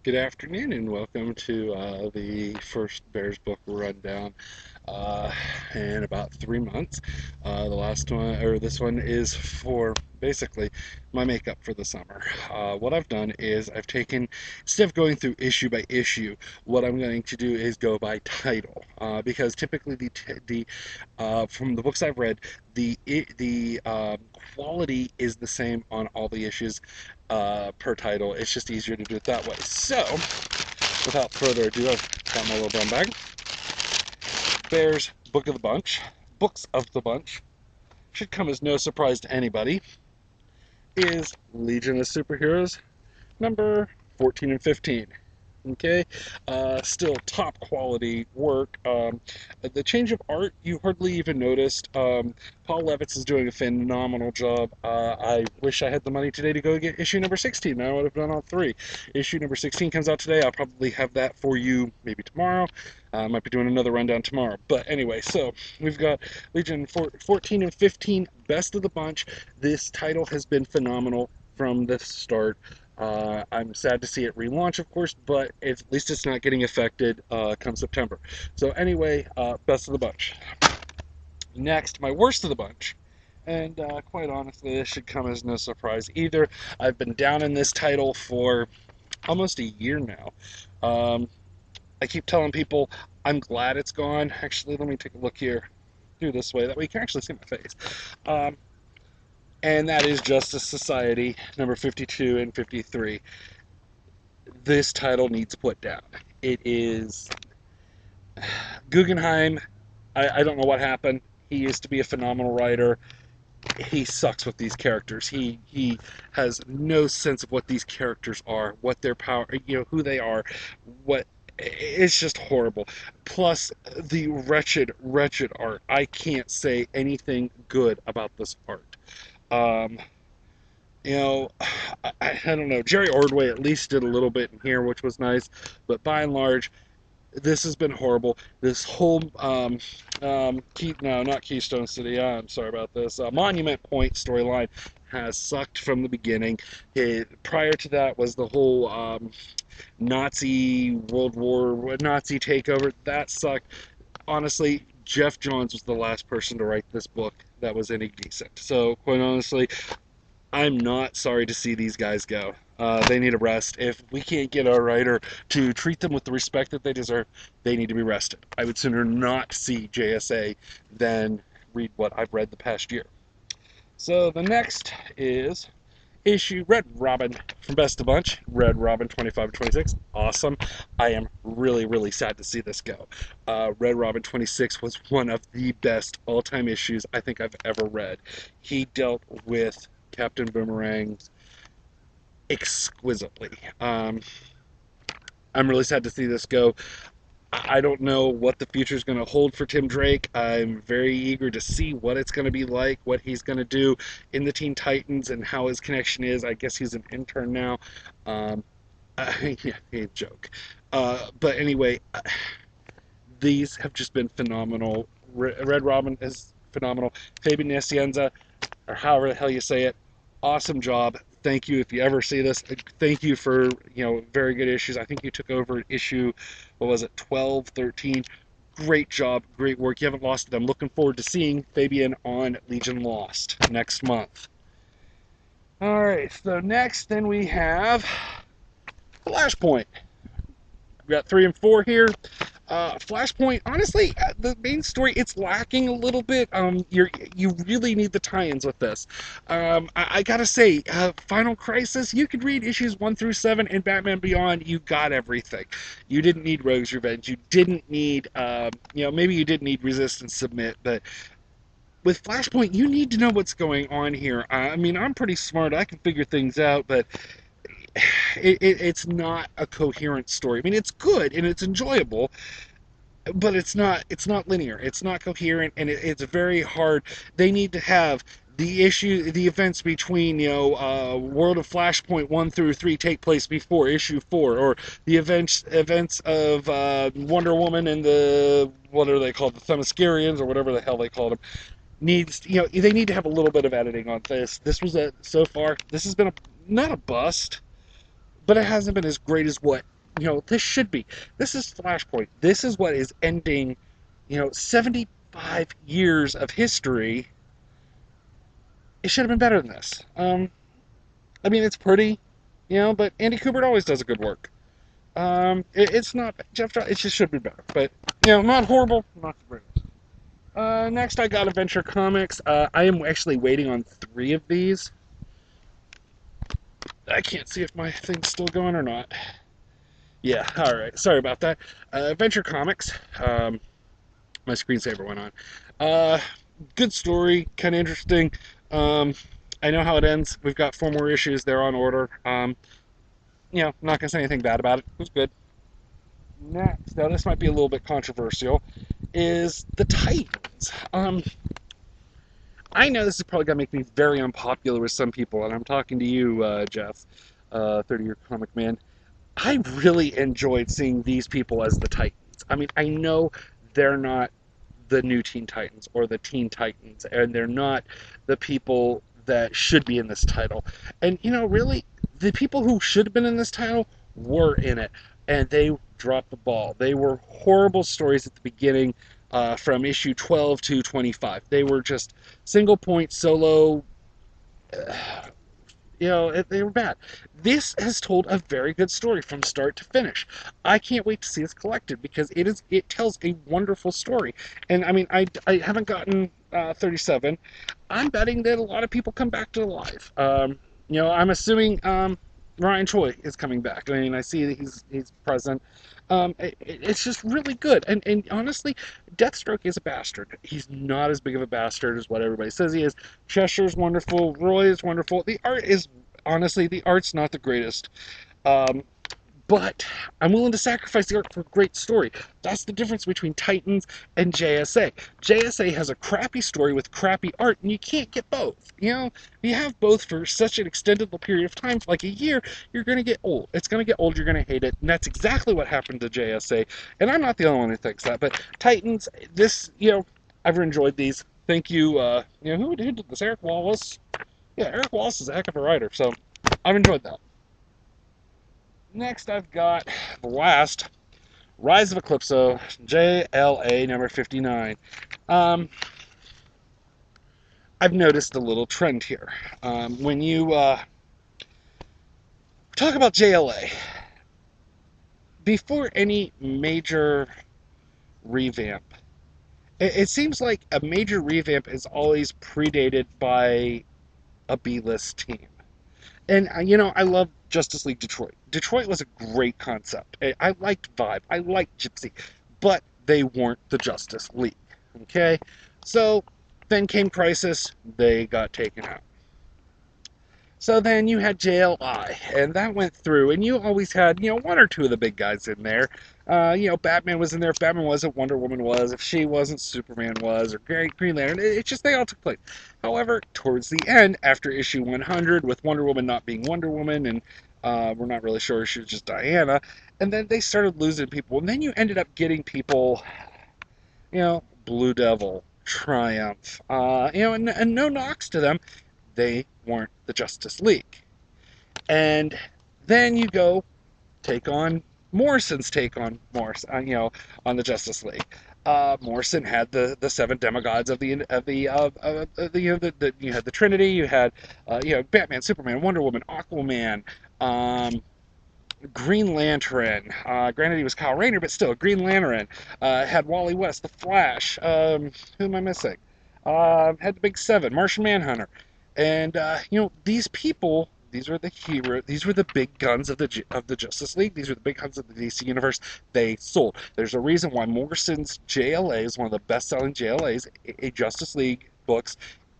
Good afternoon and welcome to the first Bears book rundown uh, in about 3 months. The last one, or this one, is for basically my makeup for the summer. What I've done is I've taken, instead of going through issue by issue, what I'm going to do is go by title because typically the from the books I've read, the quality is the same on all the issues per title. It's just easier to do it that way. So, without further ado, I've got my little brown bag. Bears books of the bunch, should come as no surprise to anybody, is Legion of Superheroes, number 14 and 15. Okay, still top quality work. The change of art you hardly even noticed. Paul Levitz is doing a phenomenal job. I wish I had the money today to go get issue number 16. I would have done all three. Issue number 16 comes out today. I'll probably have that for you maybe tomorrow. I might be doing another rundown tomorrow. But anyway, so we've got Legion 14 and 15, best of the bunch. This title has been phenomenal from the start. I'm sad to see it relaunch, of course, but at least it's not getting affected come September. So anyway, best of the bunch. Next, my worst of the bunch. And quite honestly, this should come as no surprise either. I've been down in this title for almost a year now. I keep telling people I'm glad it's gone. Actually, let me take a look here. Do this way, that way you can actually see my face. And that is Justice Society, number 52 and 53. This title needs put down. It is Guggenheim. I don't know what happened. He used to be a phenomenal writer. He sucks with these characters. He has no sense of what these characters are, what their power, who they are, what. It's just horrible. Plus the wretched art. I can't say anything good about this art. Um, I don't know. Jerry Ordway at least did a little bit in here, which was nice, but by and large, this has been horrible. This whole no, not Keystone City. I'm sorry about this. Monument Point storyline has sucked from the beginning. Prior to that was the whole Nazi World War Nazi takeover. That sucked. Honestly, Jeff Johns was the last person to write this book that was any decent. So, quite honestly, I'm not sorry to see these guys go. They need a rest. If we can't get our writer to treat them with the respect that they deserve, they need to be rested. I would sooner not see JSA than read what I've read the past year. So the next is issue Red Robin from Best of Bunch. Red Robin 25 and 26. Awesome. I am really sad to see this go. Red Robin 26 was one of the best all-time issues I think I've ever read. He dealt with Captain Boomerang's exquisitely. I'm really sad to see this go. I don't know what the future is going to hold for Tim Drake. I'm very eager to see what it's going to be like, what he's going to do in the Teen Titans, and how his connection is. I guess he's an intern now. Yeah, joke. But anyway, these have just been phenomenal. Red Robin is phenomenal. Fabian Nicieza, or however the hell you say it, awesome job. Thank you if you ever see this. Thank you for, very good issues. I think you took over issue, what was it, 12, 13. Great job, great work. You haven't lost it. I'm looking forward to seeing Fabian on Legion Lost next month. All right, so next then we have Flashpoint. We got 3 and 4 here. Flashpoint, honestly, the main story, it's lacking a little bit. You really need the tie-ins with this. I gotta say, Final Crisis, you could read issues 1 through 7, and Batman Beyond, you got everything. You didn't need Rogue's Revenge. You didn't need, maybe you did need Resist and Submit, but with Flashpoint, you need to know what's going on here. I'm pretty smart. I can figure things out, but it's not a coherent story. It's good and it's enjoyable, but it's not linear. It's not coherent, and it's very hard. They need to have the events between World of Flashpoint 1 through 3 take place before issue 4, or the events of Wonder Woman and the, what are they called, the Themyscirians, or whatever the hell they called them. They need to have a little bit of editing on this. This was so far, this has been not a bust, but it hasn't been as great as what this should be. This is Flashpoint. This is what is ending, 75 years of history. It should have been better than this. I mean, it's pretty, but Andy Kubert always does a good work. It's not Jeff. It just should be better, but not horrible, not the greatest. Next, I got Adventure Comics. I am actually waiting on 3 of these. I can't see if my thing's still going or not. Yeah, all right. Sorry about that. Adventure Comics. My screensaver went on. Uh, Good story, kind of interesting. Um, I know how it ends. We've got 4 more issues. They're on order. Not gonna say anything bad about it. It was good. Next, now this might be a little bit controversial, is the Titans. I know this is probably gonna make me very unpopular with some people, and I'm talking to you, Jeff, 30-year comic man. I really enjoyed seeing these people as the Titans. I mean, I know they're not the new Teen Titans or the Teen Titans, and they're not the people that should be in this title. And really, the people who should have been in this title were in it, and they dropped the ball. They were horrible stories at the beginning, from issue 12 to 25. They were just single point solo. Uh, they were bad. This has told a very good story from start to finish. I can't wait to see this collected because it tells a wonderful story. And I mean, I haven't gotten 37. I'm betting that a lot of people come back to life. I'm assuming Ryan Choi is coming back. I mean, I see that he's present. It's just really good. And honestly, Deathstroke is a bastard. He's not as big of a bastard as what everybody says he is. Cheshire's wonderful. Roy is wonderful. The art is, honestly, the art's not the greatest. Um, but I'm willing to sacrifice the art for a great story. That's the difference between Titans and JSA. JSA has a crappy story with crappy art, and you can't get both. You have both for such an extended period of time, like a year, you're going to get old. It's going to get old, you're going to hate it, and that's exactly what happened to JSA. And I'm not the only one who thinks that, but Titans, I've enjoyed these. Thank you, who did this? Eric Wallace? Yeah, Eric Wallace is a heck of a writer, so I've enjoyed that. Next, I've got the last Rise of Eclipso, JLA number 59. Um, I've noticed a little trend here. When you talk about JLA, before any major revamp, it seems like a major revamp is always predated by a B-list team. And I love Justice League Detroit. Detroit was a great concept. I liked Vibe. I liked Gypsy, but they weren't the Justice League. Okay, so then came Crisis. They got taken out. So then you had JLI, and that went through, and you always had, 1 or 2 of the big guys in there. Batman was in there. If Batman wasn't, Wonder Woman was. If she wasn't, Superman was, or Green Lantern. It's just they all took place. However, towards the end, after issue 100, with Wonder Woman not being Wonder Woman, and we're not really sure she was just Diana, and then they started losing people, and then you ended up getting people, Blue Devil, Triumph, and no knocks to them, they weren't the Justice League. And then you go take on Morrison's take on on the Justice League. Morrison had the 7 demigods of you had the Trinity, you had Batman, Superman, Wonder Woman, Aquaman, Green Lantern. Granted, he was Kyle Rayner, but still, Green Lantern. Had Wally West, the Flash. Who am I missing? Had the Big 7, Martian Manhunter. And these people, these were the hero, these were the big guns of the Justice League. These were the big guns of the DC universe. They sold. There's a reason why Morrison's JLA is one of the best-selling JLAs, a Justice League books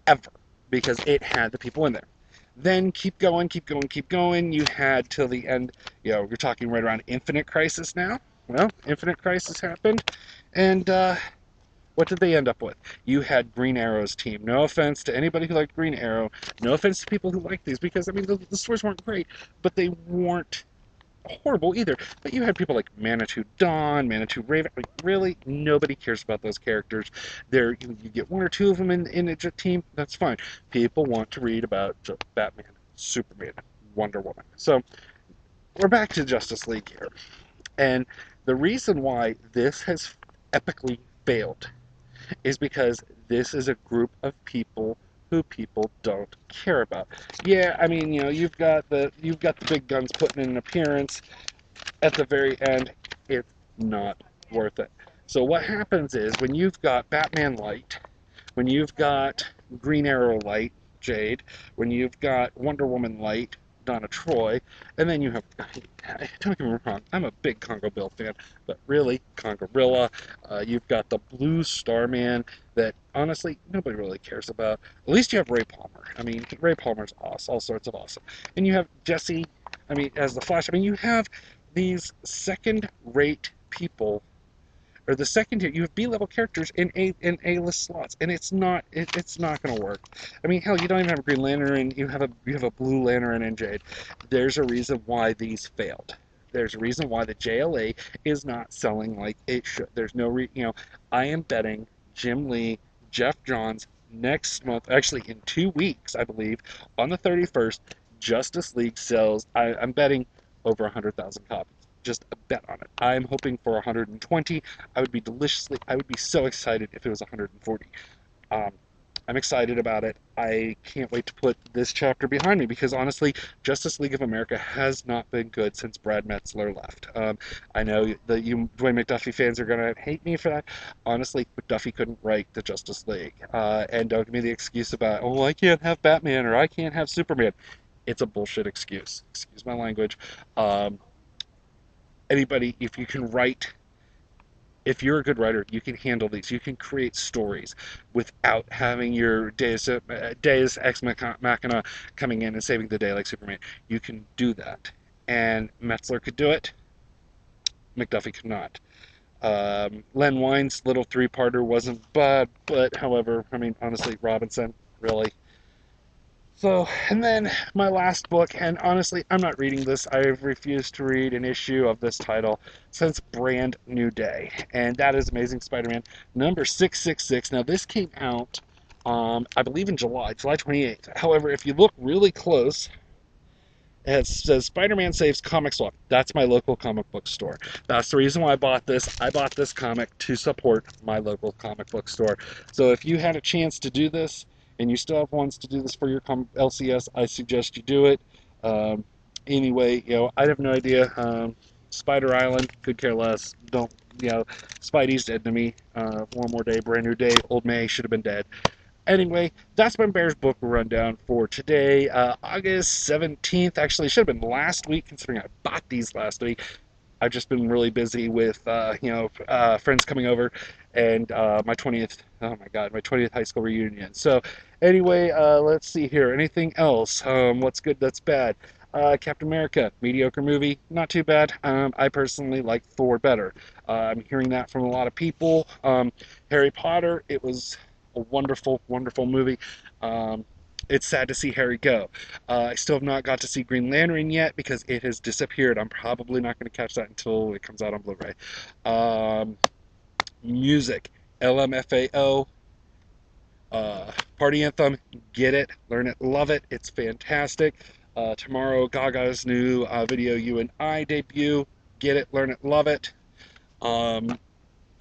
ever, because it had the people in there. Then keep going, keep going, keep going. You had till the end. You're talking right around Infinite Crisis now. Well, Infinite Crisis happened, and what did they end up with? You had Green Arrow's team. No offense to anybody who liked Green Arrow. No offense to people who liked these, because, I mean, the stories weren't great, but they weren't horrible either. But you had people like Manitou Dawn, Manitou Raven. Like, really, nobody cares about those characters. You get 1 or 2 of them in a team, that's fine. People want to read about Batman, Superman, Wonder Woman. So, we're back to Justice League here. And the reason why this has epically failed is because this is a group of people who people don't care about. Yeah, I mean, you've got the big guns putting in an appearance at the very end. It's not worth it. So what happens is when you've got Batman Light, when you've got Green Arrow Light, Jade, when you've got Wonder Woman Light, Donna Troy, and then you have, don't get me wrong, I'm a big Congo Bill fan, but really, Congorilla, you've got the Blue Starman that honestly nobody really cares about. At least you have Ray Palmer. I mean, Ray Palmer's awesome, all sorts of awesome. And you have Jesse, I mean, as the Flash. I mean, you have these second rate people or the second tier. You have B-level characters in A-list slots, and it's not going to work. I mean, hell, you don't even have a Green Lantern, and you have a Blue Lantern and Jade. There's a reason why these failed. There's a reason why the JLA is not selling like it should. There's no I am betting Jim Lee, Jeff Johns next month, actually in 2 weeks, I believe, on the 31st, Justice League sells. I'm betting over 100,000 copies. Just a bet on it. I'm hoping for 120. I would be so excited if it was 140. Um, I'm excited about it. I can't wait to put this chapter behind me because honestly, Justice League of America has not been good since Brad Metzler left. I know that you Dwayne McDuffie fans are going to hate me for that. Honestly, McDuffie couldn't write the Justice League. And don't give me the excuse about, oh, I can't have Batman or I can't have Superman. It's a bullshit excuse. Excuse my language. Um, Anybody, if you can write, if you're a good writer, you can handle these. You can create stories without having your Deus Ex Machina coming in and saving the day like Superman. You can do that. And Metzler could do it. McDuffie could not. Len Wein's little three-parter wasn't bad, but however, I mean, honestly, Robinson, really, so, and then my last book, and honestly, I'm not reading this. I've refused to read an issue of this title since Brand New Day, and that is Amazing Spider-Man number 666. Now, this came out, I believe, in July 28th. However, if you look really close, it says Spider-Man Saves Comic Swap. That's my local comic book store. That's the reason why I bought this. I bought this comic to support my local comic book store. So if you had a chance to do this, and you still have ones to do this for your LCS, I suggest you do it. Um, anyway, I have no idea. Spider Island, could care less. Don't, Spidey's dead to me. One more day, brand new day. Old May should have been dead. Anyway, that's been Bear's Book Rundown for today, August 17th. Actually, it should have been last week, considering I bought these last week. I've just been really busy with, friends coming over and my 20th, oh my God, my 20th high school reunion. So, anyway, let's see here. Anything else? What's good, that's bad? Captain America, mediocre movie, not too bad. I personally like Thor better. I'm hearing that from a lot of people. Harry Potter, it was a wonderful, wonderful movie. Um, it's sad to see Harry go. I still have not got to see Green Lantern yet because it has disappeared. I'm probably not going to catch that until it comes out on Blu-ray. Um, Music, LMFAO, Party Anthem, get it, learn it, love it. It's fantastic. Tomorrow, Gaga's new video You and I debut. Get it, learn it, love it. Um,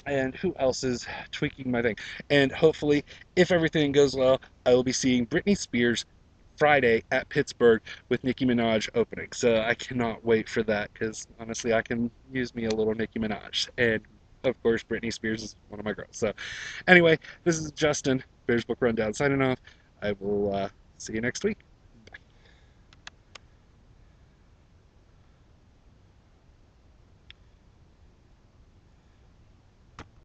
and who else is tweaking my thing? And hopefully, if everything goes well, I will be seeing Britney Spears Friday at Pittsburgh with Nicki Minaj opening. So I cannot wait for that because honestly, I can use me a little Nicki Minaj. And of course, Britney Spears is one of my girls. So anyway, this is Justin, Bears Book Rundown, signing off. I will see you next week.